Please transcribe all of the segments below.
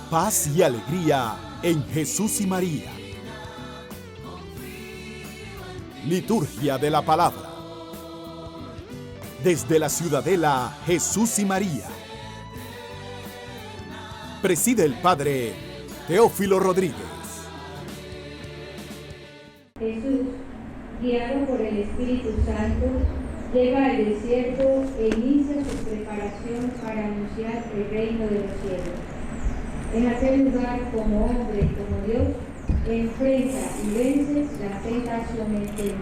Paz y alegría en Jesús y María. Liturgia de la Palabra. Desde la Ciudadela Jesús y María. Preside el Padre Teófilo Rodríguez. Jesús, guiado por el Espíritu Santo, llega al desierto e inicia su preparación para anunciar el reino de los cielos. En aquel lugar, como hombre y como Dios, enfrenta y vence las tentaciones del diablo.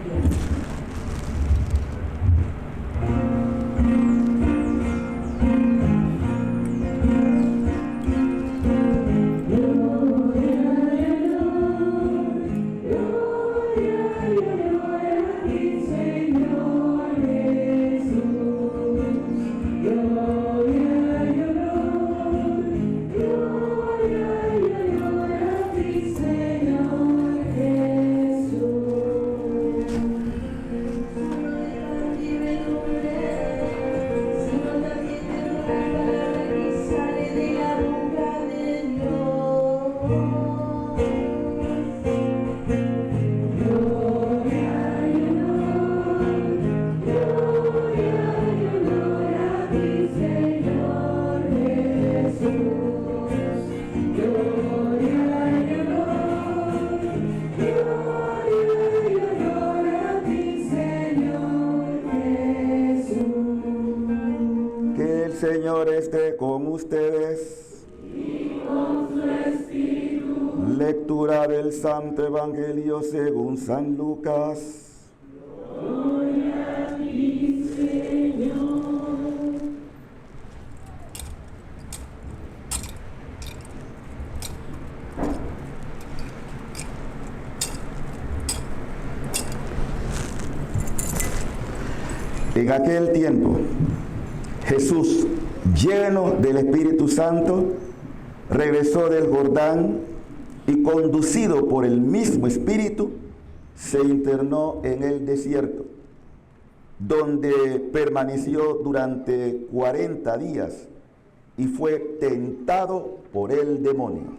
Señor esté con ustedes. Y con su espíritu. Lectura del Santo Evangelio según San Lucas. Gloria a ti, Señor. En aquel tiempo, Jesús, lleno del Espíritu Santo, regresó del Jordán y, conducido por el mismo Espíritu, se internó en el desierto, donde permaneció durante 40 días y fue tentado por el demonio.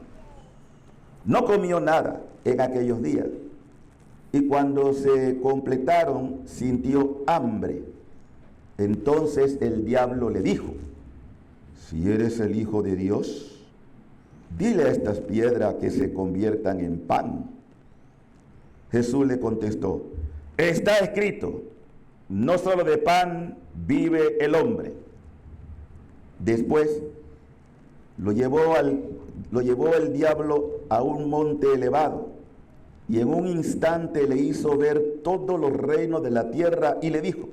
No comió nada en aquellos días y cuando se completaron sintió hambre. Entonces el diablo le dijo: si eres el Hijo de Dios, dile a estas piedras que se conviertan en pan. Jesús le contestó: está escrito, no solo de pan vive el hombre. Después lo llevó el diablo a un monte elevado y en un instante le hizo ver todos los reinos de la tierra y le dijo: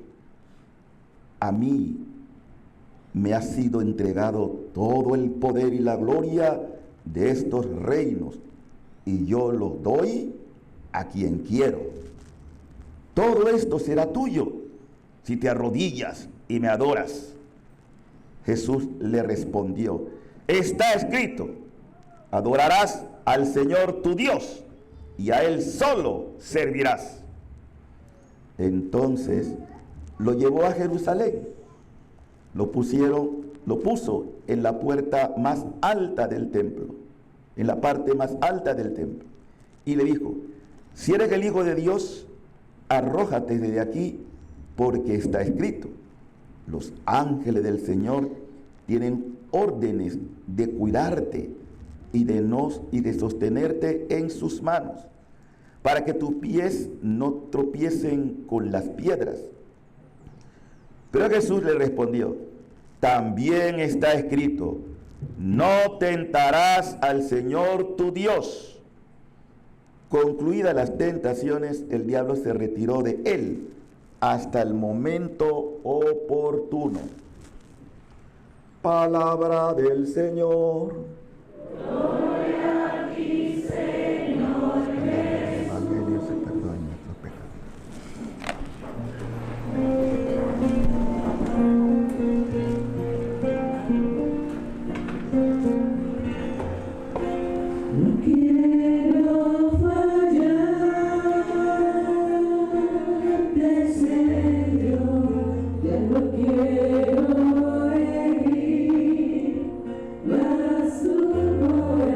a mí me ha sido entregado todo el poder y la gloria de estos reinos, y yo los doy a quien quiero. Todo esto será tuyo si te arrodillas y me adoras. Jesús le respondió: está escrito, adorarás al Señor tu Dios, y a Él solo servirás. Entonces lo llevó a Jerusalén, lo puso en la puerta más alta del templo, en la parte más alta del templo, y le dijo: si eres el Hijo de Dios, arrójate desde aquí, porque está escrito, los ángeles del Señor tienen órdenes de cuidarte y de sostenerte en sus manos, para que tus pies no tropiecen con las piedras. Pero Jesús le respondió: también está escrito, no tentarás al Señor tu Dios. Concluidas las tentaciones, el diablo se retiró de él hasta el momento oportuno. Palabra del Señor. Gloria a ti, Señor Jesús. Evangelio se perdona nuestros pecados. No quiero fallar, Señor, ya no quiero herir más tu corazón.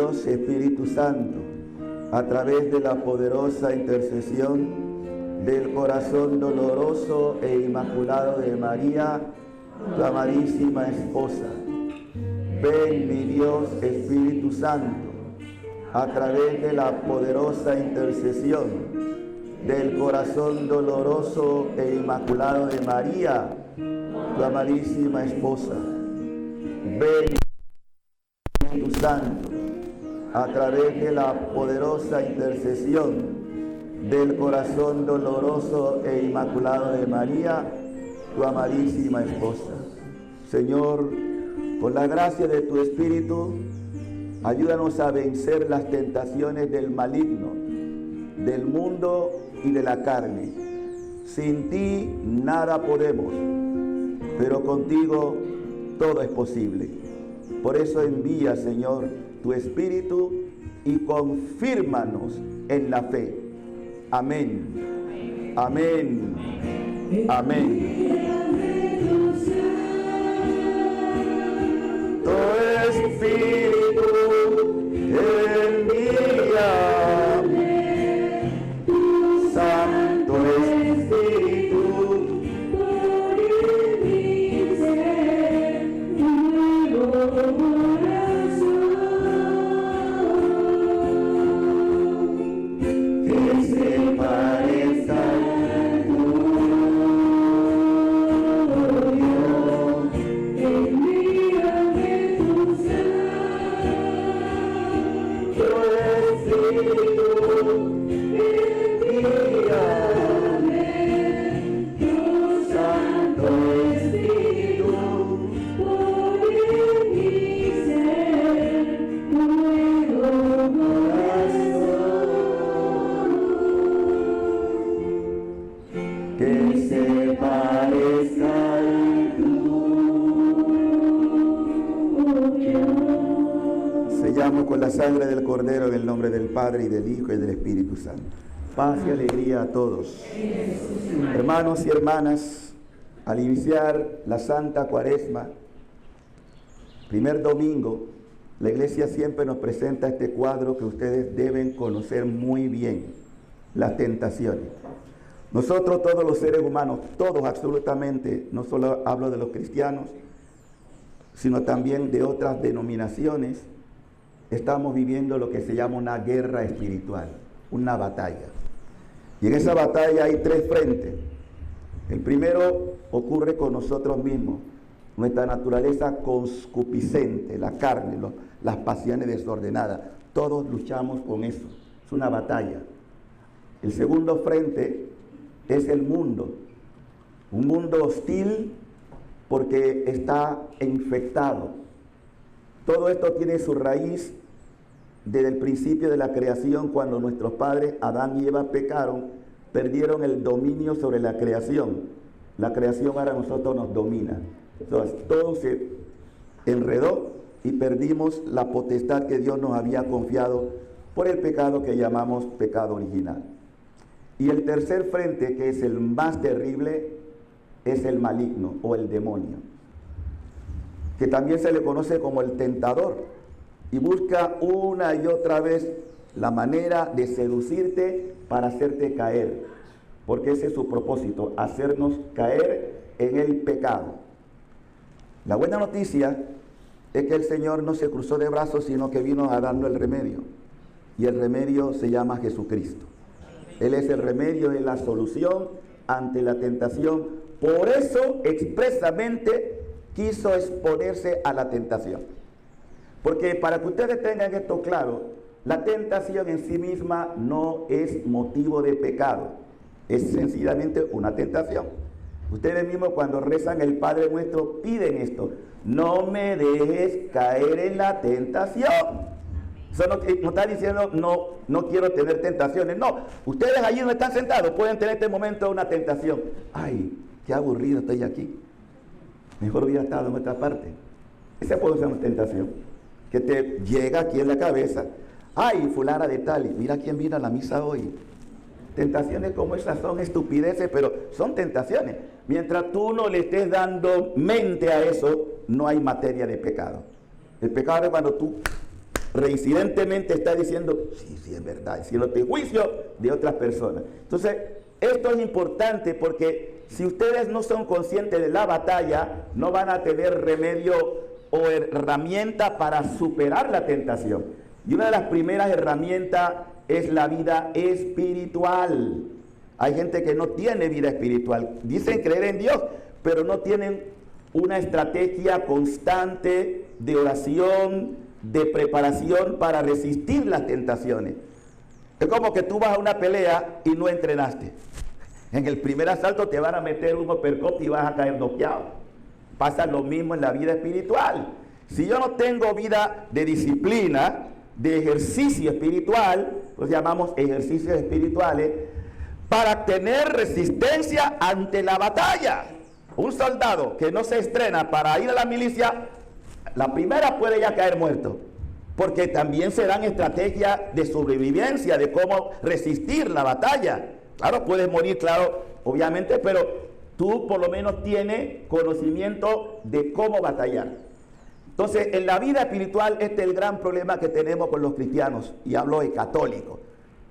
Dios Espíritu Santo, a través de la poderosa intercesión del corazón doloroso e inmaculado de María, tu amadísima esposa. Ven, mi Dios Espíritu Santo, a través de la poderosa intercesión del corazón doloroso e inmaculado de María, tu amadísima esposa. Ven, Espíritu Santo, a través de la poderosa intercesión del corazón doloroso e inmaculado de María, tu amadísima esposa. Señor, con la gracia de tu Espíritu, ayúdanos a vencer las tentaciones del maligno, del mundo y de la carne. Sin ti nada podemos, pero contigo todo es posible. Por eso envía, Señor, tu Espíritu y confírmanos en la fe. Amén. Amén. Amén. Tu Espíritu envía, Santo Espíritu, por mi ser, nuevo corazón, que se parezca al tuyo. envíame tu Tu Espíritu envíame, tu Santo Espíritu, por mi ser, nuevo corazón, que se parezca al Sellamos con la sangre del Cordero en el nombre del Padre y del Hijo y del Espíritu Santo. Paz y alegría a todos. Hermanos y hermanas, al iniciar la Santa Cuaresma, primer domingo, la Iglesia siempre nos presenta este cuadro que ustedes deben conocer muy bien, las tentaciones. Nosotros todos los seres humanos, todos absolutamente, no solo hablo de los cristianos, sino también de otras denominaciones, estamos viviendo lo que se llama una guerra espiritual, una batalla. Y en esa batalla hay tres frentes. El primero ocurre con nosotros mismos, nuestra naturaleza concupiscente, la carne, las pasiones desordenadas. Todos luchamos con eso, es una batalla. El segundo frente es el mundo, un mundo hostil porque está infectado. Todo esto tiene su raíz desde el principio de la creación, cuando nuestros padres Adán y Eva pecaron, perdieron el dominio sobre la creación. La creación ahora a nosotros nos domina. Entonces, todo se enredó y perdimos la potestad que Dios nos había confiado por el pecado que llamamos pecado original. Y el tercer frente, que es el más terrible, es el maligno o el demonio, que también se le conoce como el tentador, y busca una y otra vez la manera de seducirte para hacerte caer, porque ese es su propósito, hacernos caer en el pecado. La buena noticia es que el Señor no se cruzó de brazos, sino que vino a darnos el remedio, y el remedio se llama Jesucristo. Él es el remedio, es la solución ante la tentación. Por eso expresamente quiso exponerse a la tentación. Porque para que ustedes tengan esto claro, la tentación en sí misma no es motivo de pecado. Es sencillamente una tentación. Ustedes mismos cuando rezan el Padre Nuestro piden esto: no me dejes caer en la tentación. Eso no está diciendo no quiero tener tentaciones. No, ustedes allí no están sentados, pueden tener en este momento una tentación. Ay, qué aburrido estoy aquí. Mejor hubiera estado en otra parte. Esa puede ser una tentación que te llega aquí en la cabeza. Ay, fulana de tal, mira quién vino a la misa hoy. Tentaciones como esas son estupideces, pero son tentaciones. Mientras tú no le estés dando mente a eso, no hay materia de pecado. El pecado es cuando tú reincidentemente está diciendo, sí, es verdad, haciéndote juicio de otras personas. Entonces, esto es importante porque si ustedes no son conscientes de la batalla, no van a tener remedio o herramienta para superar la tentación. Y una de las primeras herramientas es la vida espiritual. Hay gente que no tiene vida espiritual. Dicen creer en Dios, pero no tienen una estrategia constante de oración, de preparación para resistir las tentaciones. Es como que tú vas a una pelea y no entrenaste. En el primer asalto te van a meter un uppercut y vas a caer noqueado. Pasa lo mismo en la vida espiritual. Si yo no tengo vida de disciplina, de ejercicio espiritual, pues llamamos ejercicios espirituales, para tener resistencia ante la batalla. Un soldado que no se estrena para ir a la milicia, la primera puede ya caer muerto, porque también se dan estrategias de sobrevivencia, de cómo resistir la batalla. Claro, puedes morir, claro, obviamente, pero tú por lo menos tienes conocimiento de cómo batallar. Entonces, en la vida espiritual, este es el gran problema que tenemos con los cristianos, y hablo de católicos,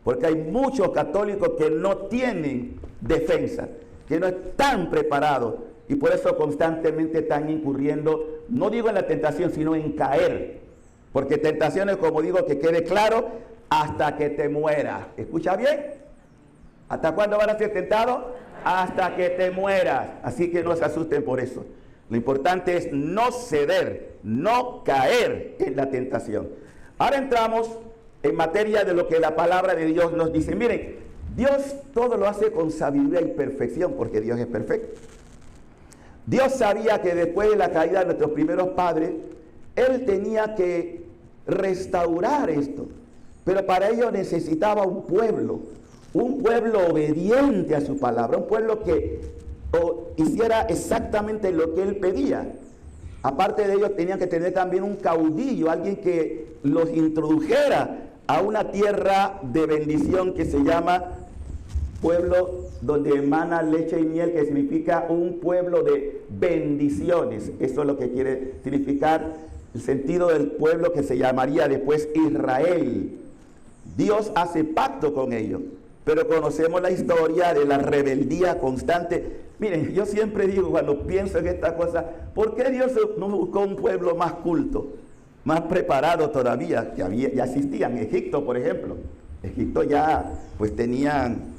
porque hay muchos católicos que no tienen defensa, que no están preparados, y por eso constantemente están incurriendo, no digo en la tentación, sino en caer, porque tentaciones, como digo, que quede claro, hasta que te mueras. ¿Escucha bien? ¿Hasta cuándo van a ser tentados? Hasta que te mueras. Así que no se asusten por eso. Lo importante es no ceder, no caer en la tentación. Ahora entramos en materia de lo que la palabra de Dios nos dice. Miren, Dios todo lo hace con sabiduría y perfección, porque Dios es perfecto. Dios sabía que después de la caída de nuestros primeros padres, Él tenía que restaurar esto. Pero para ello necesitaba un pueblo obediente a su palabra, un pueblo que hiciera exactamente lo que Él pedía. Aparte de ello, tenían que tener también un caudillo, alguien que los introdujera a una tierra de bendición que se llama pueblo donde emana leche y miel, que significa un pueblo de bendiciones. Eso es lo que quiere significar el sentido del pueblo que se llamaría después Israel. Dios hace pacto con ellos, pero conocemos la historia de la rebeldía constante. Miren, yo siempre digo cuando pienso en esta cosa, ¿por qué Dios no buscó un pueblo más culto, más preparado todavía? Que ya existían. Egipto, por ejemplo. Egipto ya pues tenían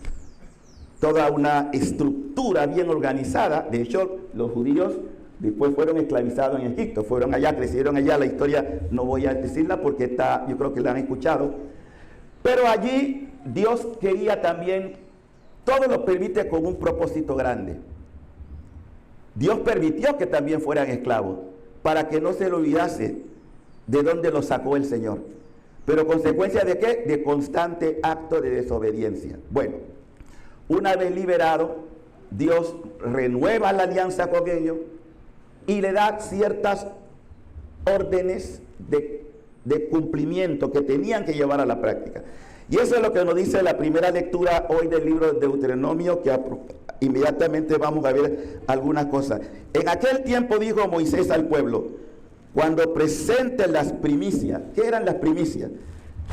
toda una estructura bien organizada. De hecho, los judíos después fueron esclavizados en Egipto, fueron allá, crecieron allá. La historia no voy a decirla porque yo creo que la han escuchado. Pero allí Dios quería también, todo lo permite con un propósito grande. Dios permitió que también fueran esclavos, para que no se le olvidase de dónde los sacó el Señor. Pero consecuencia de ¿qué? De constante acto de desobediencia. Bueno, una vez liberado, Dios renueva la alianza con ellos y le da ciertas órdenes de cumplimiento que tenían que llevar a la práctica. Y eso es lo que nos dice la primera lectura hoy del libro de Deuteronomio, que inmediatamente vamos a ver algunas cosas. En aquel tiempo dijo Moisés al pueblo, cuando presenten las primicias. ¿Qué eran las primicias?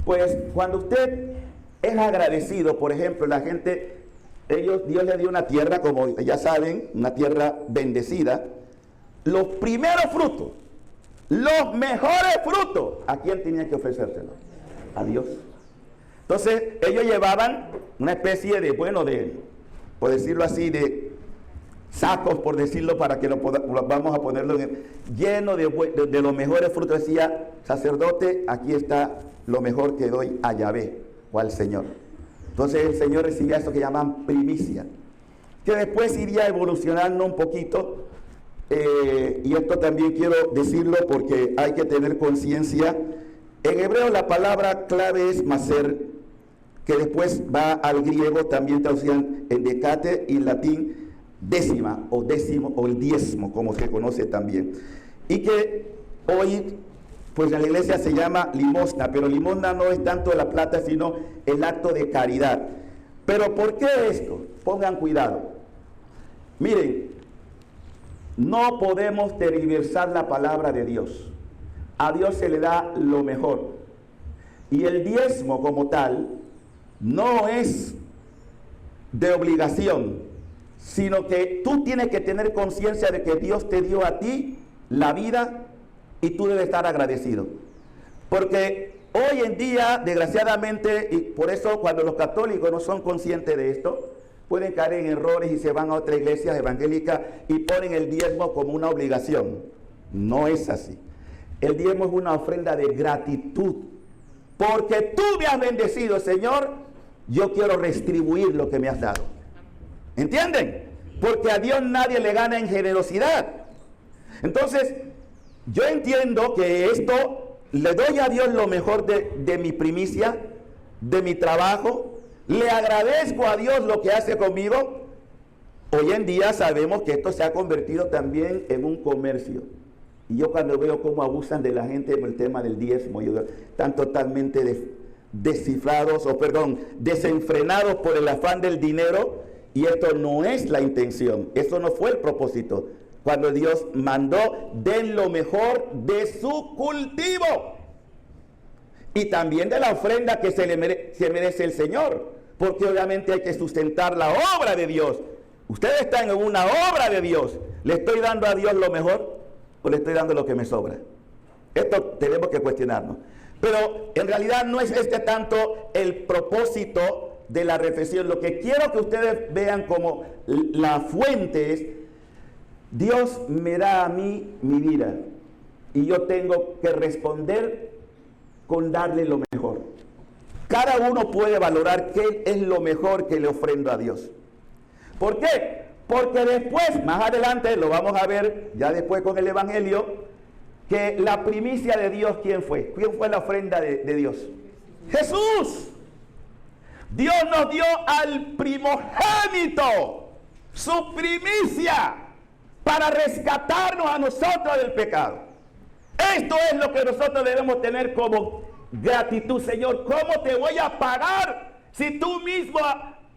Pues cuando usted es agradecido, por ejemplo, la gente, Dios le dio una tierra, como ya saben, una tierra bendecida. Los primeros frutos, los mejores frutos, ¿a quién tenía que ofrecérselos? A Dios. Entonces, ellos llevaban una especie de, por decirlo así, de sacos, por decirlo, para que vamos a ponerlo lleno de los mejores frutos. Decía, sacerdote, aquí está lo mejor que doy a Yahvé o al Señor. Entonces el Señor recibía eso que llaman primicia, que después iría evolucionando un poquito, y esto también quiero decirlo porque hay que tener conciencia. En hebreo la palabra clave es maser, que después va al griego, también traducían en decate, y en latín décima o décimo o el diezmo, como se conoce también, y que hoy pues en la iglesia se llama limosna, pero limosna no es tanto la plata, sino el acto de caridad. Pero ¿por qué esto? Pongan cuidado. Miren, no podemos tergiversar la palabra de Dios. A Dios se le da lo mejor. Y el diezmo como tal no es de obligación, sino que tú tienes que tener conciencia de que Dios te dio a ti la vida y tú debes estar agradecido. Porque hoy en día, desgraciadamente, y por eso cuando los católicos no son conscientes de esto, pueden caer en errores y se van a otras iglesias evangélicas y ponen el diezmo como una obligación. No es así. El diezmo es una ofrenda de gratitud. Porque tú me has bendecido, Señor, yo quiero retribuir lo que me has dado. ¿Entienden? Porque a Dios nadie le gana en generosidad. Entonces, yo entiendo que esto le doy a Dios lo mejor de mi primicia, de mi trabajo. Le agradezco a Dios lo que hace conmigo. Hoy en día sabemos que esto se ha convertido también en un comercio. Y yo cuando veo cómo abusan de la gente en el tema del diezmo, están totalmente desenfrenados por el afán del dinero. Y esto no es la intención, eso no fue el propósito. Cuando Dios mandó, den lo mejor de su cultivo. Y también de la ofrenda que se merece el Señor. Porque obviamente hay que sustentar la obra de Dios. Ustedes están en una obra de Dios. ¿Le estoy dando a Dios lo mejor o le estoy dando lo que me sobra? Esto tenemos que cuestionarnos. Pero en realidad no es tanto el propósito de la reflexión. Lo que quiero que ustedes vean como la fuente es: Dios me da a mí mi vida y yo tengo que responder con darle lo mejor. Cada uno puede valorar qué es lo mejor que le ofrendo a Dios. ¿Por qué? Porque después, más adelante, lo vamos a ver ya después con el Evangelio, que la primicia de Dios, ¿quién fue? ¿Quién fue la ofrenda de Dios? Jesús. Dios nos dio al primogénito, su primicia, para rescatarnos a nosotros del pecado. Esto es lo que nosotros debemos tener como gratitud. Señor, ¿cómo te voy a pagar si tú mismo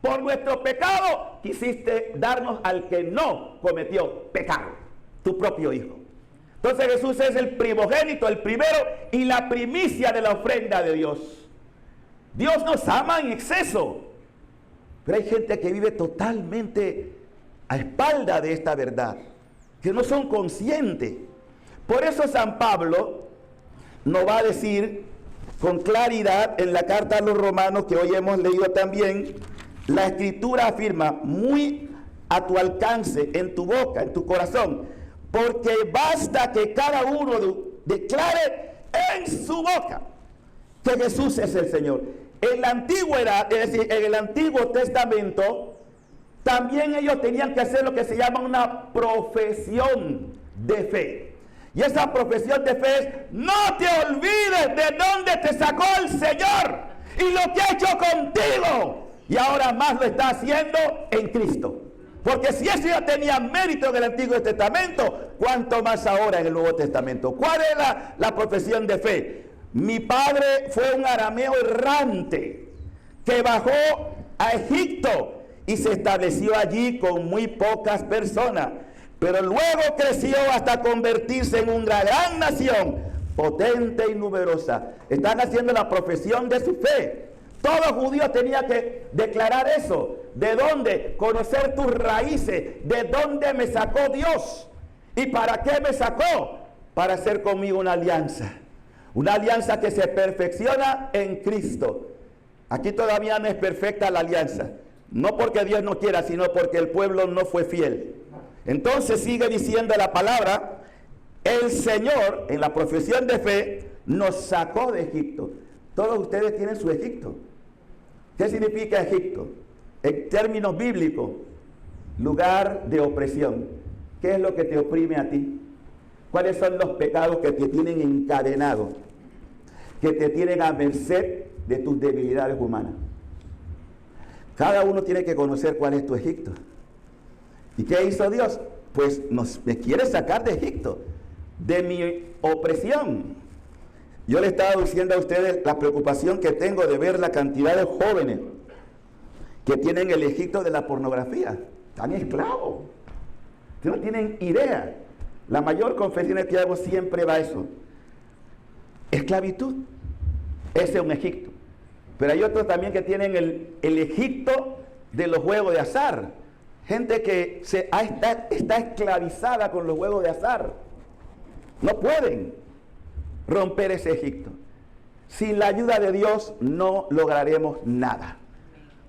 por nuestro pecado quisiste darnos al que no cometió pecado, tu propio Hijo? Entonces Jesús es el primogénito, el primero y la primicia de la ofrenda de Dios. Dios nos ama en exceso, pero hay gente que vive totalmente a espalda de esta verdad, que no son conscientes. Por eso San Pablo nos va a decir con claridad en la carta a los Romanos, que hoy hemos leído también, la Escritura afirma: muy a tu alcance, en tu boca, en tu corazón, porque basta que cada uno declare en su boca que Jesús es el Señor. En la antigüedad, es decir, en el Antiguo Testamento, también ellos tenían que hacer lo que se llama una profesión de fe. Y esa profesión de fe es: no te olvides de dónde te sacó el Señor y lo que ha hecho contigo. Y ahora más lo está haciendo en Cristo. Porque si eso ya tenía mérito en el Antiguo Testamento, ¿cuánto más ahora en el Nuevo Testamento? ¿Cuál es la profesión de fe? Mi padre fue un arameo errante que bajó a Egipto y se estableció allí con muy pocas personas. Pero luego creció hasta convertirse en una gran nación, potente y numerosa. Están haciendo la profesión de su fe. Todo judío tenía que declarar eso. ¿De dónde? Conocer tus raíces. ¿De dónde me sacó Dios? ¿Y para qué me sacó? Para hacer conmigo una alianza. Una alianza que se perfecciona en Cristo. Aquí todavía no es perfecta la alianza. No porque Dios no quiera, sino porque el pueblo no fue fiel. Entonces sigue diciendo la palabra: el Señor, en la profesión de fe, nos sacó de Egipto. Todos ustedes tienen su Egipto. ¿Qué significa Egipto? En términos bíblicos, lugar de opresión. ¿Qué es lo que te oprime a ti? ¿Cuáles son los pecados que te tienen encadenado? Que te tienen a merced de tus debilidades humanas. Cada uno tiene que conocer cuál es tu Egipto. ¿Y qué hizo Dios? Pues me quiere sacar de Egipto, de mi opresión. Yo le estaba diciendo a ustedes la preocupación que tengo de ver la cantidad de jóvenes que tienen el Egipto de la pornografía. Están esclavos. Ustedes no tienen idea. La mayor confesión que hago siempre va a eso. Esclavitud. Ese es un Egipto. Pero hay otros también que tienen el Egipto de los juegos de azar. Gente que está esclavizada con los juegos de azar. No pueden romper ese Egipto. Sin la ayuda de Dios no lograremos nada.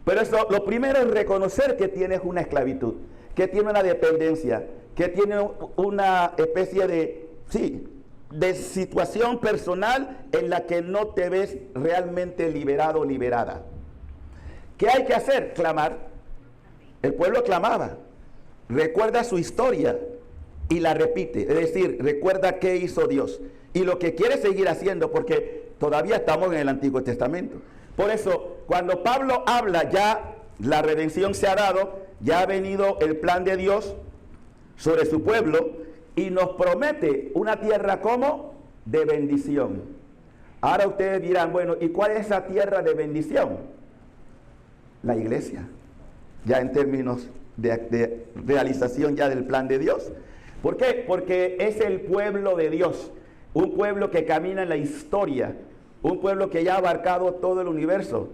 Pero eso, lo primero es reconocer que tienes una esclavitud, que tiene una dependencia, que tiene una especie de situación personal en la que no te ves realmente liberado o liberada. ¿Qué hay que hacer? Clamar. El pueblo clamaba. Recuerda su historia y la repite. Es decir, recuerda qué hizo Dios y lo que quiere seguir haciendo, porque todavía estamos en el Antiguo Testamento. Por eso, cuando Pablo habla, ya la redención se ha dado, ya ha venido el plan de Dios sobre su pueblo y nos promete una tierra como de bendición. Ahora ustedes dirán, bueno, ¿y cuál es esa tierra de bendición? La iglesia, ya en términos de realización ya del plan de Dios. ¿Por qué? Porque es el pueblo de Dios, un pueblo que camina en la historia, un pueblo que ya ha abarcado todo el universo.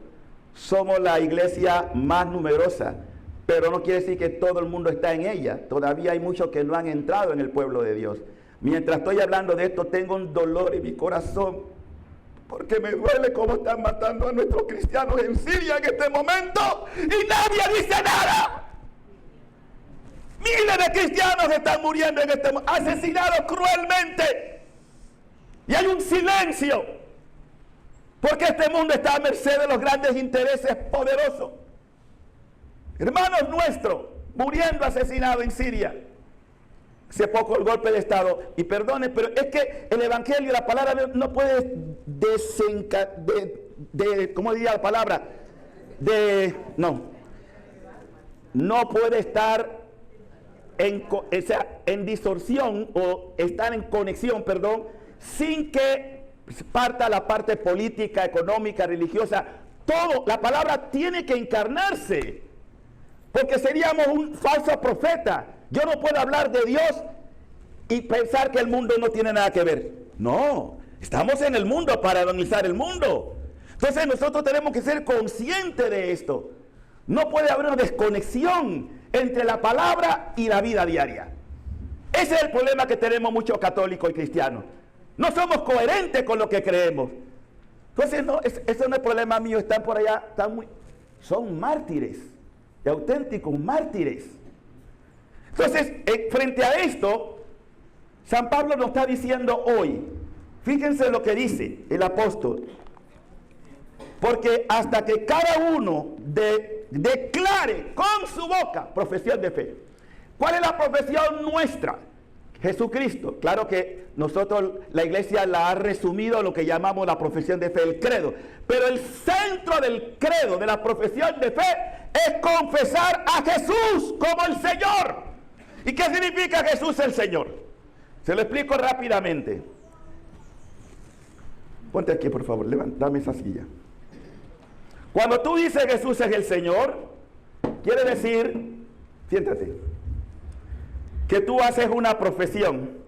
Somos la iglesia más numerosa, pero no quiere decir que todo el mundo está en ella. Todavía hay muchos que no han entrado en el pueblo de Dios. Mientras estoy hablando de esto, tengo un dolor en mi corazón, porque me duele cómo están matando a nuestros cristianos en Siria en este momento y nadie dice nada. Miles de cristianos están muriendo en este momento, asesinados cruelmente, y hay un silencio, porque este mundo está a merced de los grandes intereses poderosos. Hermanos nuestros muriendo asesinados en Siria. Hace poco el golpe de Estado, y perdone, pero es que el Evangelio, la palabra no puede ¿cómo diría la palabra? No puede estar en distorsión o estar en conexión, sin que parta la parte política, económica, religiosa. Todo, la palabra tiene que encarnarse, porque seríamos un falso profeta. Yo no puedo hablar de Dios y pensar que el mundo no tiene nada que ver. No, estamos en el mundo para analizar el mundo. Entonces nosotros tenemos que ser conscientes de esto. No puede haber una desconexión entre la palabra y la vida diaria. Ese es el problema que tenemos muchos católicos y cristianos. No somos coherentes con lo que creemos. Entonces eso no es problema mío. Están por allá, son mártires, auténticos mártires. Entonces, frente a esto, San Pablo nos está diciendo hoy, fíjense lo que dice el apóstol, porque hasta que cada uno declare con su boca profesión de fe. ¿Cuál es la profesión nuestra? Jesucristo. Claro que nosotros, la iglesia la ha resumido lo que llamamos la profesión de fe, el credo. Pero el centro del credo, de la profesión de fe, es confesar a Jesús como el Señor. ¿Y qué significa Jesús el Señor? Se lo explico rápidamente. Ponte aquí, por favor, dame esa silla. Cuando tú dices Jesús es el Señor, quiere decir, siéntate, que tú haces una profesión.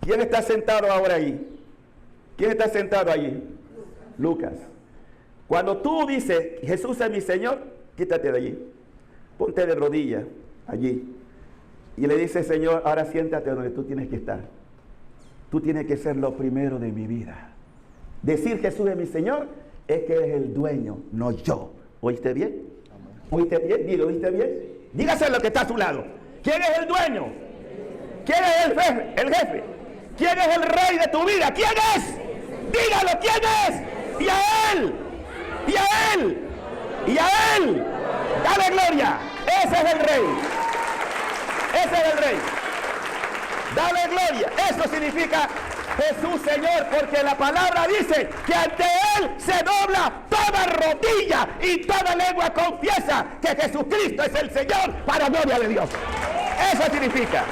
¿Quién está sentado ahora ahí? ¿Quién está sentado allí? Lucas. Cuando tú dices Jesús es mi Señor, quítate de allí, ponte de rodillas allí y le dices, Señor, ahora siéntate donde tú tienes que estar. Tú tienes que ser lo primero de mi vida. Decir Jesús es mi Señor es que eres el dueño, no yo. ¿Oíste bien? ¿Oíste bien? Dilo, ¿oíste bien? Dígase lo que está a su lado. ¿Quién es el dueño? ¿Quién es el jefe? ¿El jefe? ¿Quién es el rey de tu vida? ¿Quién es? Dígalo, ¿quién es? Y a él, y a él, y a él. Dale gloria. Ese es el rey. Ese es el rey. Dale gloria. Eso significa Jesús Señor, porque la palabra dice que ante Él se dobla toda rodilla y toda lengua confiesa que Jesucristo es el Señor para gloria de Dios. Eso significa.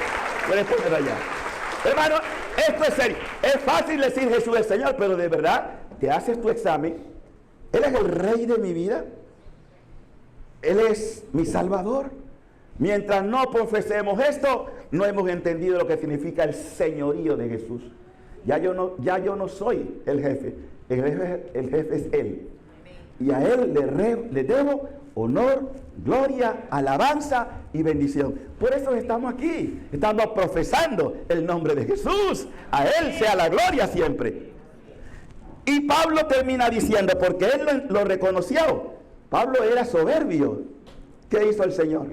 Puedes poner allá. Hermano, esto es serio. Es fácil decir Jesús es el Señor, pero de verdad, te haces tu examen. Él es el Rey de mi vida. Él es mi Salvador. Mientras no profesemos esto, no hemos entendido lo que significa el señorío de Jesús. Ya yo no soy el jefe, el jefe es Él. Y a Él le debo honor, gloria, alabanza y bendición. Por eso estamos aquí. Estamos profesando el nombre de Jesús. A Él sea la gloria siempre. Y Pablo termina diciendo, porque Él lo reconoció. Pablo era soberbio. ¿Qué hizo el Señor?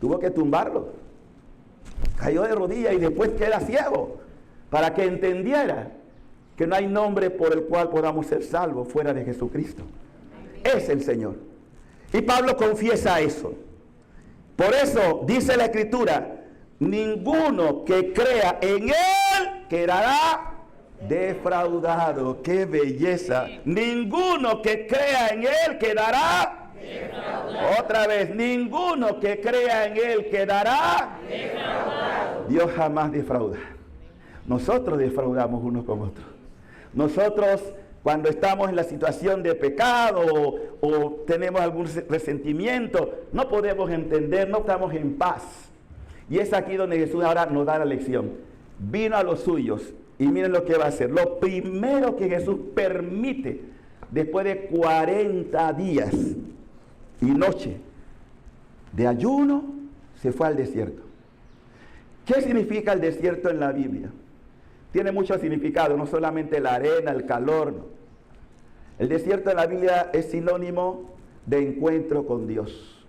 Tuvo que tumbarlo. Cayó de rodillas y después queda ciego. Para que entendiera que no hay nombre por el cual podamos ser salvos fuera de Jesucristo. Es el Señor. Y Pablo confiesa eso. Por eso dice la Escritura, ninguno que crea en Él quedará defraudado. ¡Qué belleza! Ninguno que crea en Él quedará defraudado. Otra vez, ninguno que crea en Él quedará defraudado. Dios jamás defrauda. Nosotros defraudamos unos con otros. Nosotros, cuando estamos en la situación de pecado o tenemos algún resentimiento, no podemos entender, no estamos en paz. Y es aquí donde Jesús ahora nos da la lección. Vino a los suyos y miren lo que va a hacer. Lo primero que Jesús permite, después de 40 días y noche de ayuno, se fue al desierto. ¿Qué significa el desierto en la Biblia? Tiene mucho significado, no solamente la arena, el calor. No. El desierto en la Biblia es sinónimo de encuentro con Dios.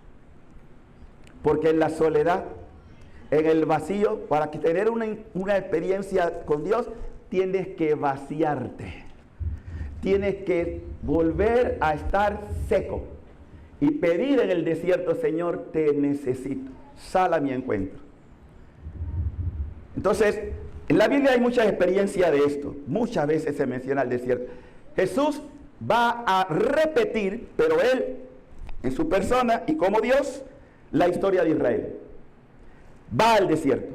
Porque en la soledad, en el vacío, para tener una experiencia con Dios, tienes que vaciarte. Tienes que volver a estar seco. Y pedir en el desierto, Señor, te necesito. Sal a mi encuentro. Entonces, en la Biblia hay muchas experiencias de esto. Muchas veces se menciona el desierto. Jesús va a repetir, pero Él, en su persona y como Dios, la historia de Israel. Va al desierto.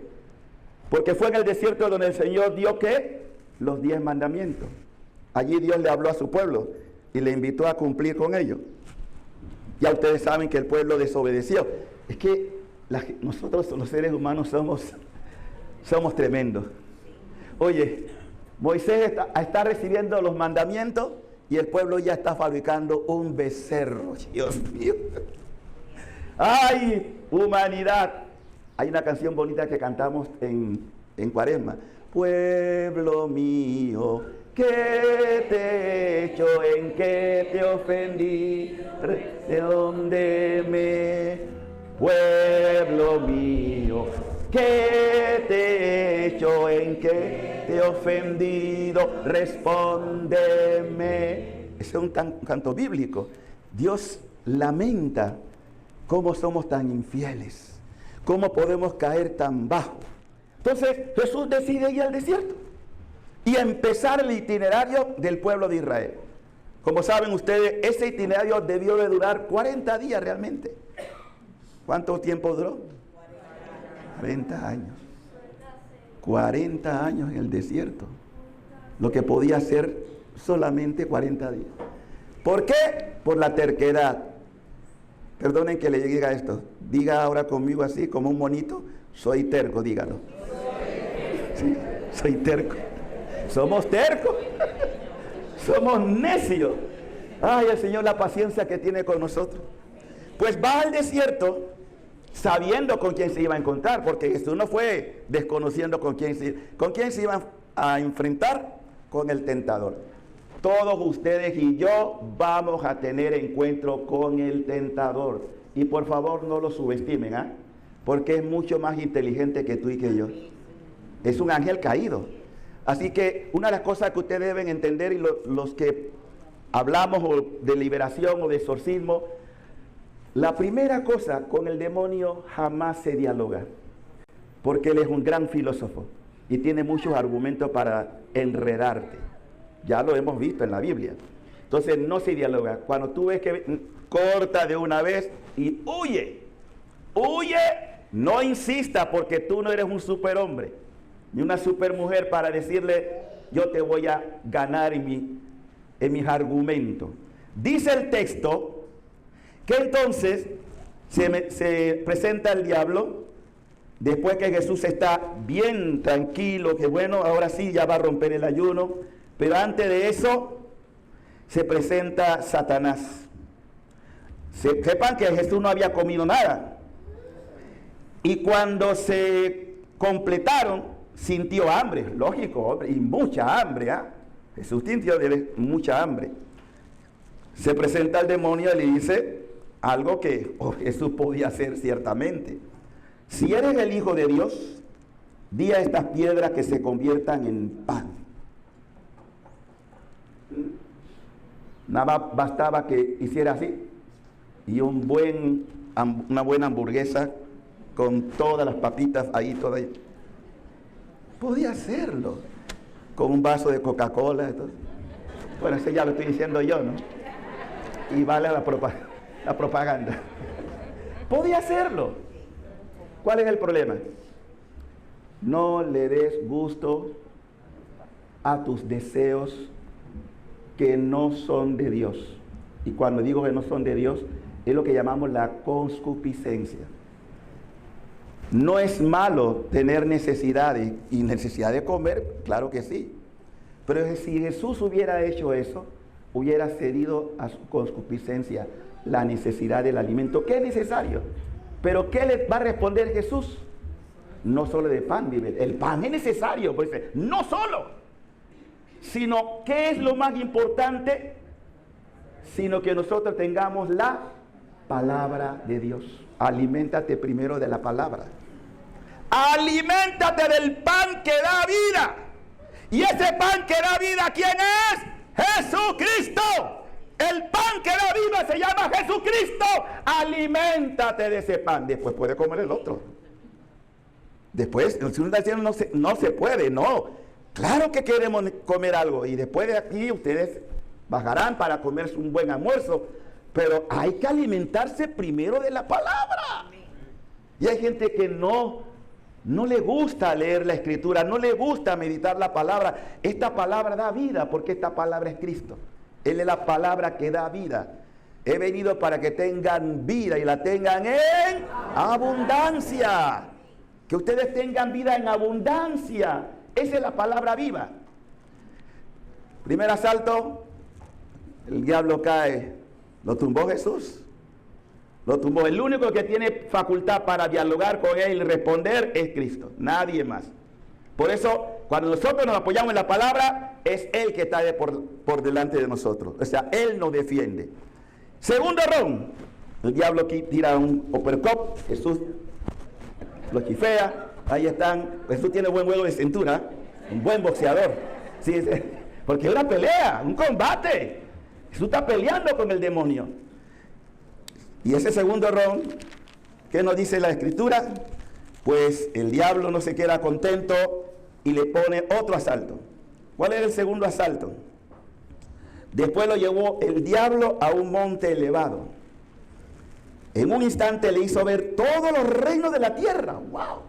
Porque fue en el desierto donde el Señor dio, ¿qué? Los 10 mandamientos. Allí Dios le habló a su pueblo y le invitó a cumplir con ellos. Ya ustedes saben que el pueblo desobedeció. Es que nosotros los seres humanos somos tremendos. Oye, Moisés está recibiendo los mandamientos y el pueblo ya está fabricando un becerro. Dios mío. ¡Ay, humanidad! Hay una canción bonita que cantamos en Cuaresma. Pueblo mío, ¿qué te he hecho? ¿En qué te ofendí? ¿De dónde me? Pueblo mío, ¿qué te he hecho? ¿En qué te he ofendido? Respóndeme. Ese es un canto bíblico. Dios lamenta cómo somos tan infieles, cómo podemos caer tan bajo. Entonces Jesús decide ir al desierto y empezar el itinerario del pueblo de Israel. Como saben ustedes, ese itinerario debió de durar 40 días realmente. ¿Cuánto tiempo duró? 40 años. 40 años en el desierto. Lo que podía ser solamente 40 días. ¿Por qué? Por la terquedad. Perdonen que le diga esto. Diga ahora conmigo así, como un monito. Soy terco, dígalo. Sí, soy terco. Somos tercos. Somos necios. Ay, el Señor, la paciencia que tiene con nosotros. Pues va al desierto sabiendo con quién se iba a encontrar, porque Jesús no fue desconociendo con quién se iba a enfrentar. Con el tentador. Todos ustedes y yo vamos a tener encuentro con el tentador. Y por favor no lo subestimen, ¿ah? Porque es mucho más inteligente que tú y que yo. Es un ángel caído. Así que una de las cosas que ustedes deben entender, y los que hablamos de liberación o de exorcismo, la primera cosa, con el demonio jamás se dialoga, porque él es un gran filósofo y tiene muchos argumentos para enredarte. Ya lo hemos visto en la Biblia. Entonces no se dialoga. Cuando tú ves que corta de una vez y huye, no insista, porque tú no eres un superhombre ni una supermujer para decirle yo te voy a ganar en mis argumentos. Dice el texto que entonces se presenta el diablo después que Jesús está bien tranquilo, que bueno, ahora sí ya va a romper el ayuno, pero antes de eso se presenta Satanás. Sepan que Jesús no había comido nada. Y cuando se completaron, sintió hambre, lógico, hombre, y mucha hambre, ¿ah? Jesús sintió mucha hambre. Se presenta el demonio y le dice algo que Jesús podía hacer ciertamente. Si eres el Hijo de Dios, di a estas piedras que se conviertan en pan. Nada bastaba que hiciera así y una buena hamburguesa con todas las papitas ahí, todas. Podía hacerlo con un vaso de Coca-Cola. Bueno, eso ya lo estoy diciendo yo, ¿no? Y vale la propaganda. Podía hacerlo. ¿Cuál es el problema? No le des gusto a tus deseos que no son de Dios. Y cuando digo que no son de Dios, es lo que llamamos la concupiscencia. No es malo tener necesidades y necesidad de comer, claro que sí. Pero si Jesús hubiera hecho eso, hubiera cedido a su concupiscencia la necesidad del alimento, que es necesario. Pero ¿qué le va a responder Jesús? No solo de pan vive, el pan es necesario, pues, no solo, sino ¿qué es lo más importante? Sino que nosotros tengamos la palabra de Dios. Aliméntate primero de la palabra. Aliméntate del pan que da vida. Y ese pan que da vida, ¿quién es? Jesucristo. El pan que da vida se llama Jesucristo. Aliméntate de ese pan. Después puede comer el otro. Después, si uno está diciendo no se puede, no. Claro que queremos comer algo. Y después de aquí ustedes bajarán para comerse un buen almuerzo. Pero hay que alimentarse primero de la palabra. Y hay gente que no le gusta leer la escritura, no le gusta meditar la palabra. Esta palabra da vida porque esta palabra es Cristo. Él es la palabra que da vida. He venido para que tengan vida y la tengan en abundancia. Que ustedes tengan vida en abundancia. Esa es la palabra viva. Primer asalto, el diablo cae. Lo tumbó Jesús. Lo tumbó. El único que tiene facultad para dialogar con él y responder es Cristo. Nadie más. Por eso, cuando nosotros nos apoyamos en la palabra, es Él que está por delante de nosotros. O sea, Él nos defiende. Segundo round. El diablo tira un uppercut. Jesús lo chifea. Ahí están. Jesús tiene buen juego de cintura. Un buen boxeador. Sí, porque es una pelea, un combate. Jesús está peleando con el demonio. Y ese segundo round, ¿qué nos dice la escritura? Pues el diablo no se queda contento y le pone otro asalto. ¿Cuál era el segundo asalto? Después lo llevó el diablo a un monte elevado. En un instante le hizo ver todos los reinos de la tierra. ¡Wow!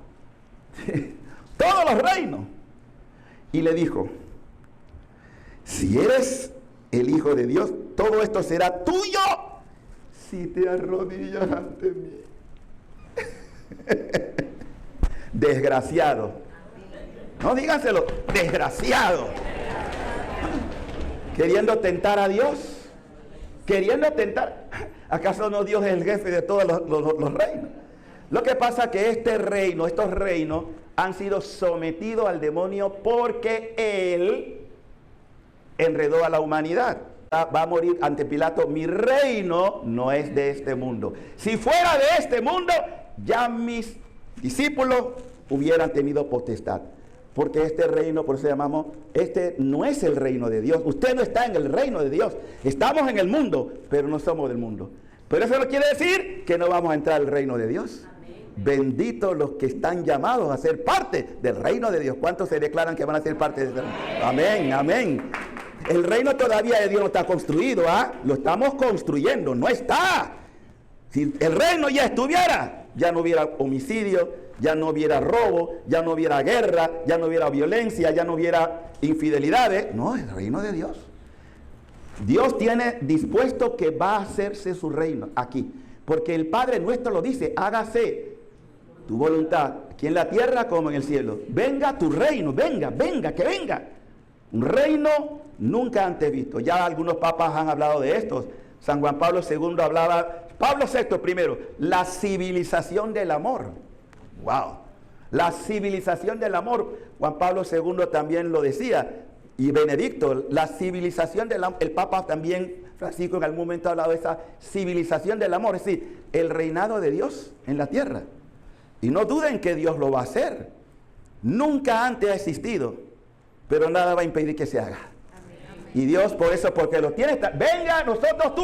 Todos los reinos. Y le dijo, si eres el Hijo de Dios, todo esto será tuyo si te arrodillas ante mí. Desgraciado. No, díganselo, desgraciado. Queriendo tentar a Dios. Queriendo tentar. ¿Acaso no Dios es el jefe de todos los reinos? Lo que pasa es que estos reinos han sido sometidos al demonio porque Él enredó a la humanidad. Va a morir ante Pilato. Mi reino no es de este mundo. Si fuera de este mundo, ya mis discípulos hubieran tenido potestad. Porque este reino, por eso llamamos, este no es el reino de Dios. Usted no está en el reino de Dios. Estamos en el mundo, pero no somos del mundo. Pero eso no quiere decir que no vamos a entrar al reino de Dios. Benditos los que están llamados a ser parte del reino de Dios. ¿Cuántos se declaran que van a ser parte de reino? Amén, amén. El reino todavía de Dios no está construido, ¿ah? Lo estamos construyendo, no está. Si el reino ya estuviera, ya no hubiera homicidio, ya no hubiera robo, ya no hubiera guerra, ya no hubiera violencia, ya no hubiera infidelidades. No, el reino de Dios. Dios tiene dispuesto que va a hacerse su reino aquí. Porque el Padre nuestro lo dice, hágase tu voluntad, aquí en la tierra como en el cielo. Venga tu reino, venga, que venga. Un reino nunca antes visto. Ya algunos papas han hablado de esto. San Juan Pablo II hablaba, Pablo VI primero, la civilización del amor. ¡Wow! La civilización del amor. Juan Pablo II también lo decía. Y Benedicto, la civilización del amor. El Papa también, Francisco, en algún momento ha hablado de esa civilización del amor. Es decir, el reinado de Dios en la tierra. Y no duden que Dios lo va a hacer. Nunca antes ha existido, pero nada va a impedir que se haga. Y Dios por eso, porque lo tiene, venga a nosotros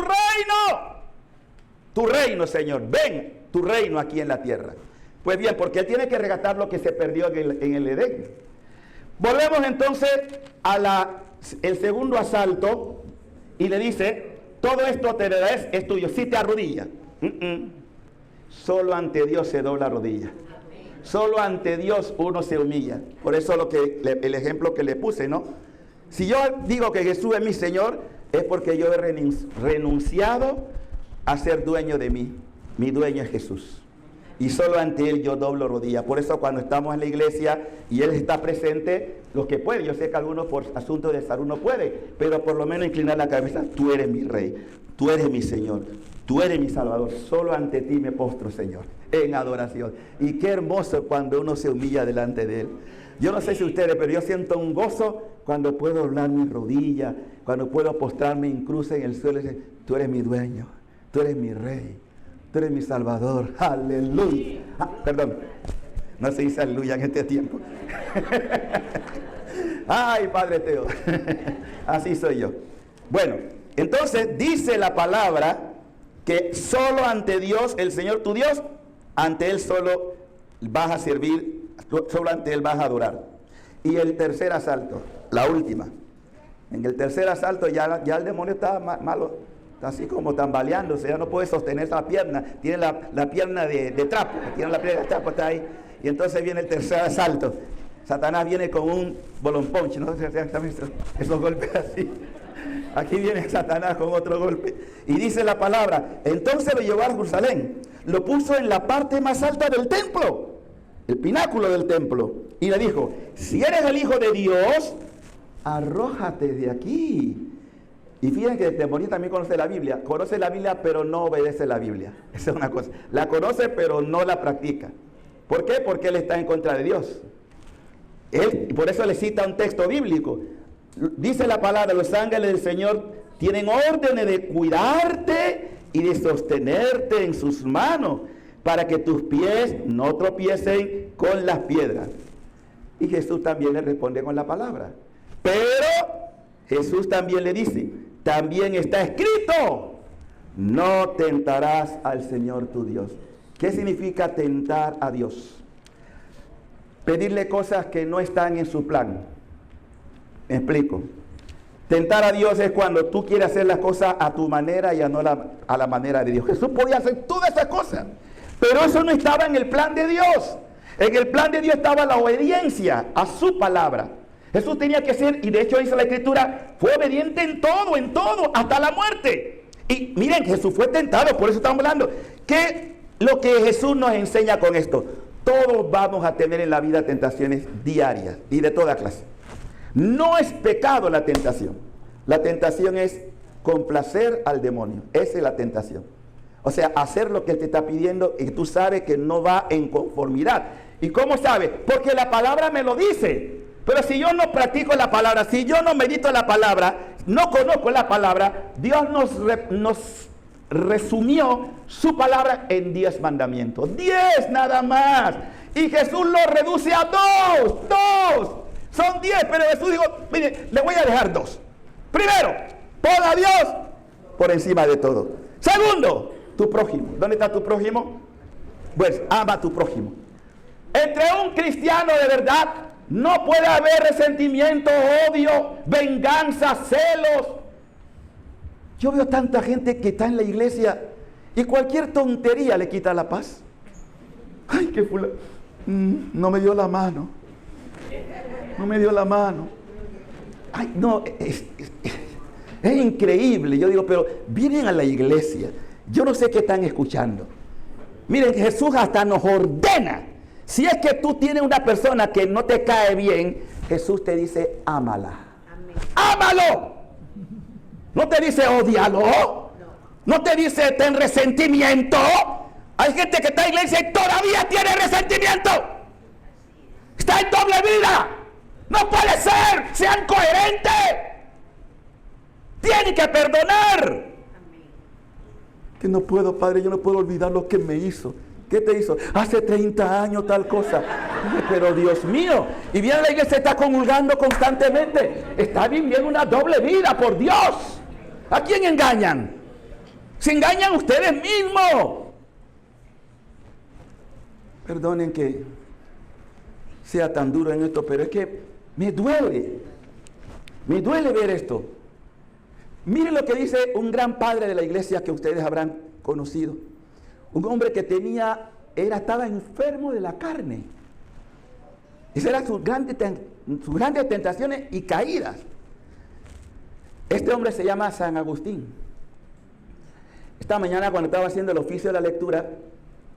tu reino, Señor, ven tu reino aquí en la tierra. Pues bien, porque Él tiene que rescatar lo que se perdió en el Edén. Volvemos entonces a el segundo asalto y le dice, todo esto te darás, es tuyo, si te arrodillas. Solo ante Dios se dobla rodilla. Solo ante Dios uno se humilla. Por eso el ejemplo que le puse, ¿no? Si yo digo que Jesús es mi Señor, es porque yo he renunciado a ser dueño de mí. Mi dueño es Jesús. Y solo ante Él yo doblo rodilla. Por eso cuando estamos en la iglesia y Él está presente, los que pueden, yo sé que algunos por asuntos de salud no pueden, pero por lo menos inclinar la cabeza, tú eres mi Rey, tú eres mi Señor, tú eres mi Salvador. Solo ante ti me postro, Señor, en adoración. Y qué hermoso cuando uno se humilla delante de Él. Yo no sé si ustedes, pero yo siento un gozo cuando puedo doblar mi rodilla, cuando puedo postrarme en cruz en el suelo y decir, tú eres mi dueño, tú eres mi Rey, tú eres mi Salvador. Aleluya. Perdón, no se dice aleluya en este tiempo. Ay, Padre Teo. Así soy yo. Bueno, entonces dice la palabra que solo ante Dios, el Señor tu Dios, ante Él solo vas a servir, solo ante Él vas a adorar. Y el tercer asalto, la última. En el tercer asalto ya el demonio está malo, está así como tambaleándose, ya no puede sostener la pierna, tiene la pierna de trapo, tiene la pierna de trapo, está ahí. Y entonces viene el tercer asalto. Satanás viene con un bolomponche, ¿no? Esos golpes así. Aquí viene Satanás con otro golpe. Y dice la palabra, entonces lo llevó a Jerusalén, lo puso en la parte más alta del templo, el pináculo del templo, y le dijo, si eres el Hijo de Dios, arrójate de aquí. Y fíjense que el demonio también conoce la Biblia, pero no obedece la Biblia. Esa es una cosa. La conoce, pero no la practica. ¿Por qué? Porque él está en contra de Dios. Por eso le cita un texto bíblico. Dice la palabra, los ángeles del Señor tienen órdenes de cuidarte y de sostenerte en sus manos, para que tus pies no tropiecen con las piedras. Y Jesús también le responde con la palabra. Pero Jesús también le dice, también está escrito, no tentarás al Señor tu Dios. ¿Qué significa tentar a Dios? Pedirle cosas que no están en su plan. Me explico. Tentar a Dios es cuando tú quieres hacer las cosas a tu manera y no a la manera de Dios. Jesús podía hacer todas esas cosas, pero eso no estaba en el plan de Dios. En el plan de Dios estaba la obediencia a su palabra. Jesús tenía que ser, y de hecho dice la Escritura, fue obediente en todo, hasta la muerte. Y miren, Jesús fue tentado, por eso estamos hablando. ¿Qué lo que Jesús nos enseña con esto? Todos vamos a tener en la vida tentaciones diarias y de toda clase. No es pecado la tentación. La tentación es complacer al demonio. Esa es la tentación. O sea, hacer lo que Él te está pidiendo y tú sabes que no va en conformidad. ¿Y cómo sabes? Porque la palabra me lo dice. Pero si yo no practico la palabra, si yo no medito la palabra, no conozco la palabra, Dios nos resumió su palabra en 10 mandamientos. 10 nada más. Y Jesús lo reduce a 2. Son 10, pero Jesús dijo, mire, le voy a dejar 2. Primero, pon a Dios por encima de todo. Segundo, tu prójimo. ¿Dónde está tu prójimo? Pues ama a tu prójimo. Entre un cristiano de verdad no puede haber resentimiento, odio, venganza, celos. Yo veo tanta gente que está en la iglesia y cualquier tontería le quita la paz. Ay, que fulano, no me dio la mano. No me dio la mano. Ay, no, es increíble. Yo digo, pero vienen a la iglesia. Yo no sé qué están escuchando. Miren, Jesús hasta nos ordena. Si es que tú tienes una persona que no te cae bien, Jesús te dice, ámala. Ámalo. No te dice ódialo. No te dice ten resentimiento. Hay gente que está en la iglesia y todavía tiene resentimiento. Está en doble vida. No puede ser. Sean coherentes. Tienen que perdonar. Que no puedo, Padre, yo no puedo olvidar lo que me hizo. ¿Qué te hizo? Hace 30 años tal cosa. Pero Dios mío, y viene a la iglesia, está comulgando constantemente. Está viviendo una doble vida, por Dios. ¿A quién engañan? Se engañan ustedes mismos. Perdonen que sea tan duro en esto, pero es que me duele ver esto. Miren lo que dice un gran padre de la iglesia que ustedes habrán conocido. Un hombre que estaba enfermo de la carne. Esas eran sus grandes tentaciones y caídas. Este hombre se llama San Agustín. Esta mañana cuando estaba haciendo el oficio de la lectura,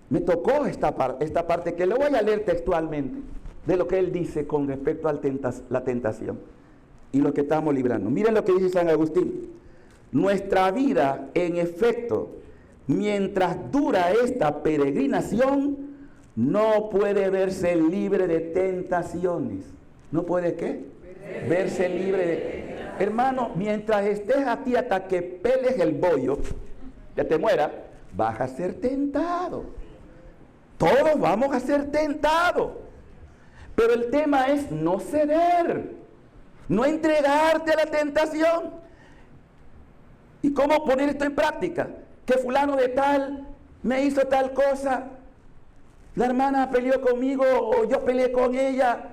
me tocó esta parte que le voy a leer textualmente de lo que él dice con respecto a la tentación y lo que estamos librando. Miren lo que dice San Agustín. Nuestra vida, en efecto, mientras dura esta peregrinación, no puede verse libre de tentaciones. ¿No puede qué? Verse libre de... Hermano, mientras estés aquí hasta que peles el bollo, ya te muera, vas a ser tentado. Todos vamos a ser tentados. Pero el tema es no ceder, no entregarte a la tentación. ¿Y cómo poner esto en práctica? Que fulano de tal me hizo tal cosa, la hermana peleó conmigo o yo peleé con ella.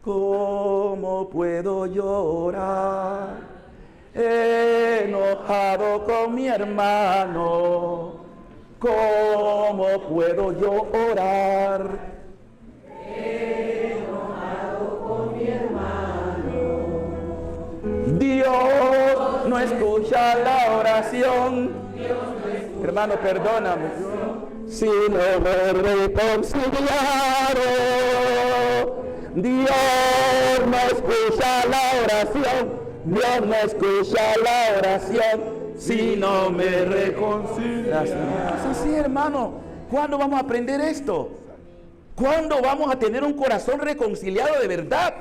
¿Cómo puedo llorar enojado con mi hermano? ¿Cómo puedo yo orar enojado con mi hermano? Dios no escucha la oración. Hermano, perdóname. Si no me reconciliaron, Dios no escucha la oración. Dios no escucha la oración si no me reconcilias. Es así, hermano. ¿Cuándo vamos a aprender esto? ¿Cuándo vamos a tener un corazón reconciliado de verdad?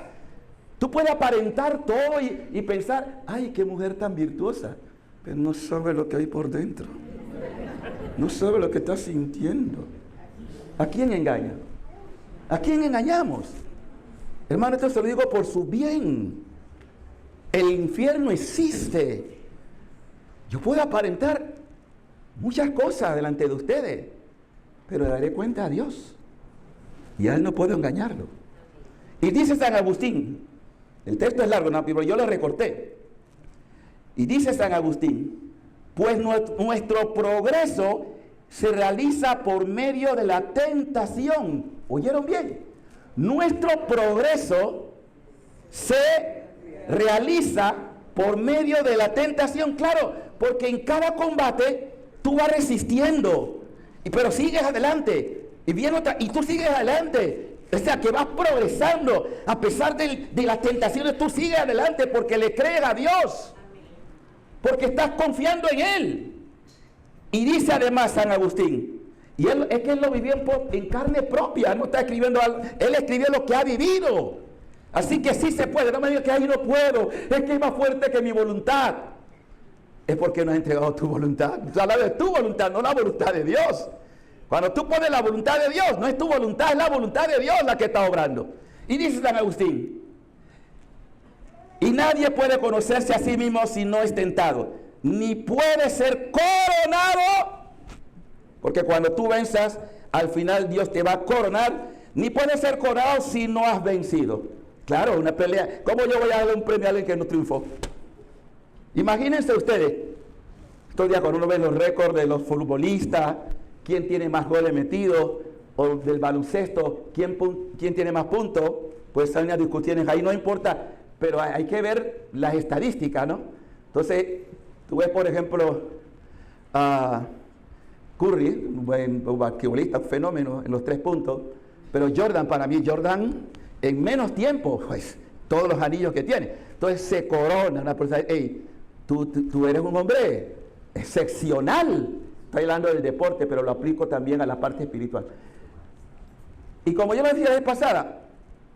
Tú puedes aparentar todo y pensar, ay, qué mujer tan virtuosa, pero no sabe lo que hay por dentro. No sabe lo que está sintiendo. ¿A quién engaña? ¿A quién engañamos? Hermano, esto se lo digo por su bien. El infierno existe. Yo puedo aparentar muchas cosas delante de ustedes, pero daré cuenta a Dios. Y a Él no puedo engañarlo. Y dice San Agustín, el texto es largo, no, pero yo lo recorté. Y dice San Agustín, pues nuestro progreso se realiza por medio de la tentación. ¿Oyeron bien? Nuestro progreso se realiza por medio de la tentación. Claro, porque en cada combate tú vas resistiendo, pero sigues adelante. Y viene otra, y tú sigues adelante. O sea, que vas progresando. A pesar de las tentaciones, tú sigues adelante porque le crees a Dios. Porque estás confiando en Él. Y dice además San Agustín, y él lo vivió en carne propia, no está escribiendo algo, él escribió lo que ha vivido. Así que sí se puede. No me digas que ahí no puedo, es que es más fuerte que mi voluntad. Es porque no has entregado tu voluntad. Tú hablas de tu voluntad, no la voluntad de Dios. Cuando tú pones la voluntad de Dios, no es tu voluntad, es la voluntad de Dios la que está obrando. Y dice San Agustín, y nadie puede conocerse a sí mismo si no es tentado, ni puede ser coronado, porque cuando tú venzas, al final Dios te va a coronar, ni puede ser coronado si no has vencido. Claro, una pelea. ¿Cómo yo voy a darle un premio a alguien que no triunfó? Imagínense ustedes, estos días cuando uno ve los récords de los futbolistas, quién tiene más goles metidos, o del baloncesto, quién tiene más puntos, pues hay unas discusiones ahí, no importa, pero hay que ver las estadísticas, ¿no? Entonces, tú ves, por ejemplo, a Curry, un buen basquetbolista, un fenómeno en los 3 puntos, pero Jordan, para mí, en menos tiempo, pues, todos los anillos que tiene. Entonces se corona una persona. Hey, tú eres un hombre excepcional. Estoy hablando del deporte, pero lo aplico también a la parte espiritual. Y como yo lo decía la vez pasada,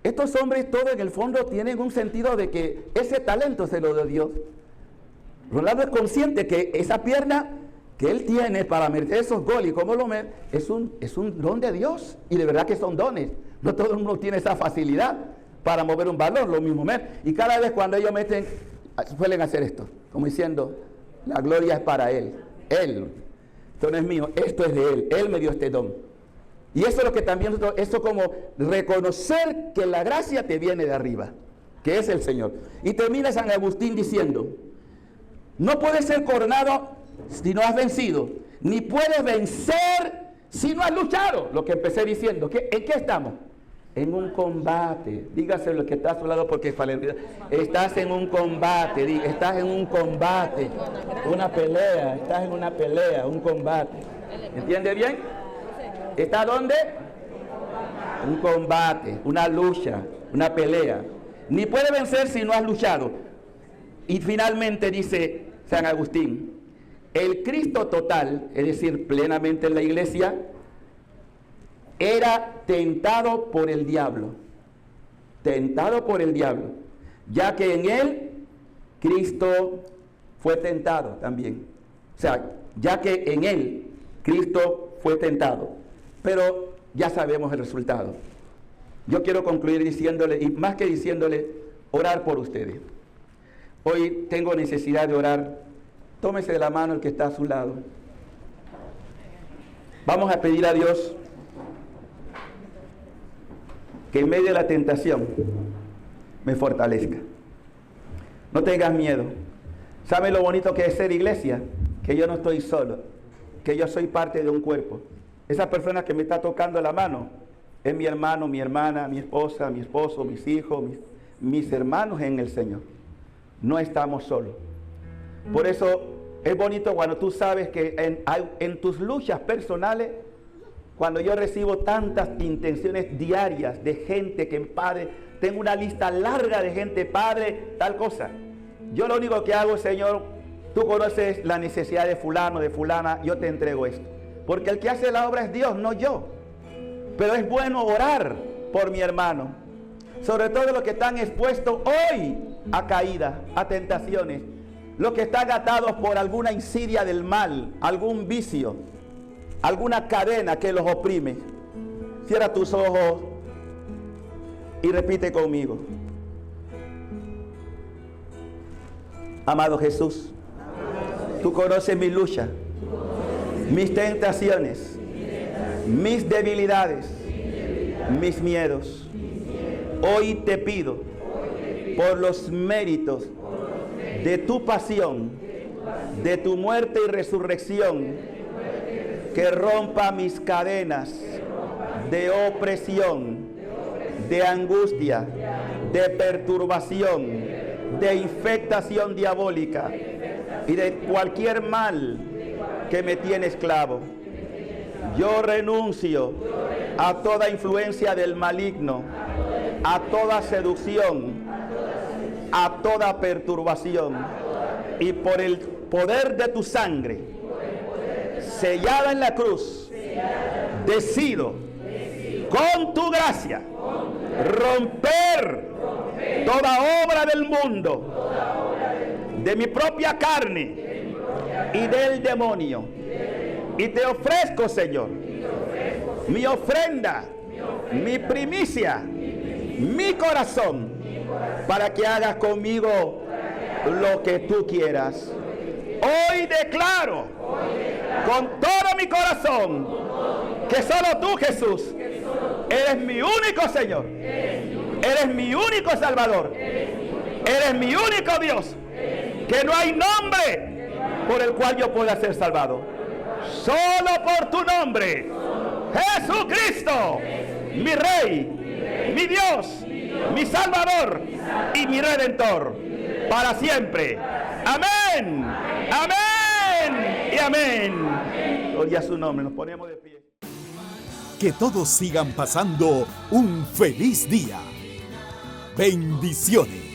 estos hombres todos en el fondo tienen un sentido de que ese talento se lo dio Dios. Rolando es consciente que esa pierna que él tiene para meter esos goles y cómo lo mete, es un don de Dios. Y de verdad que son dones. No todo el mundo tiene esa facilidad para mover un balón, lo mismo. Y cada vez cuando ellos meten, suelen hacer esto, como diciendo, la gloria es para Él. Esto no es mío, esto es de Él. Él me dio este don. Y eso es lo que también nosotros, eso como reconocer que la gracia te viene de arriba, que es el Señor. Y termina San Agustín diciendo, no puedes ser coronado si no has vencido, ni puedes vencer si no has luchado. Lo que empecé diciendo, ¿en qué estamos? En un combate. Dígase lo que está a su lado porque estás en un combate, estás en un combate, una pelea, estás en una pelea, un combate. ¿Entiende bien? ¿Está dónde? Un combate, una lucha, una pelea. Ni puede vencer si no has luchado. Y finalmente dice San Agustín, el Cristo total, es decir, plenamente en la iglesia, era tentado por el diablo, ya que en él Cristo fue tentado también. O sea, ya que en él Cristo fue tentado, pero ya sabemos el resultado. Yo quiero concluir diciéndole, y más que diciéndole, orar por ustedes. Hoy tengo necesidad de orar. Tómese de la mano el que está a su lado. Vamos a pedir a Dios que en medio de la tentación me fortalezca. No tengas miedo. ¿Sabe lo bonito que es ser iglesia? Que yo no estoy solo, que yo soy parte de un cuerpo. Esa persona que me está tocando la mano es mi hermano, mi hermana, mi esposa, mi esposo, mis hijos, mis hermanos en el Señor. No estamos solos. Por eso es bonito cuando tú sabes que en tus luchas personales, cuando yo recibo tantas intenciones diarias de gente que Padre, tengo una lista larga de gente, Padre, tal cosa. Yo lo único que hago, Señor, tú conoces la necesidad de fulano, de fulana, yo te entrego esto. Porque el que hace la obra es Dios, no yo. Pero es bueno orar por mi hermano. Sobre todo los que están expuestos hoy a caídas, a tentaciones. Los que están atados por alguna insidia del mal, algún vicio, alguna cadena que los oprime. Cierra tus ojos y repite conmigo. Amado Jesús, tú conoces mi lucha, mis tentaciones, mis debilidades, mis miedos. Hoy te pido por los méritos de tu pasión, de tu muerte y resurrección, que rompa mis cadenas de opresión, de angustia, de perturbación, de infectación diabólica y de cualquier mal que me tiene esclavo. Yo renuncio a toda influencia del maligno, a toda seducción, a toda perturbación, y por el poder de tu sangre sellada en la cruz, decido con tu gracia romper toda obra del mundo, de mi propia carne y del demonio. Y te ofrezco, Señor, mi ofrenda, mi primicia, mi corazón, para que hagas conmigo lo que tú quieras. Hoy declaro con todo mi corazón que solo tú, Jesús, eres mi único Señor, eres mi único Salvador, eres mi único Dios, que no hay nombre por el cual yo pueda ser salvado. Solo por tu nombre, Jesucristo, mi Rey, mi Dios, mi Salvador y mi Redentor, para siempre. Amén, amén y amén. Gloria a su nombre. Nos ponemos de pie. Que todos sigan pasando un feliz día. Bendiciones.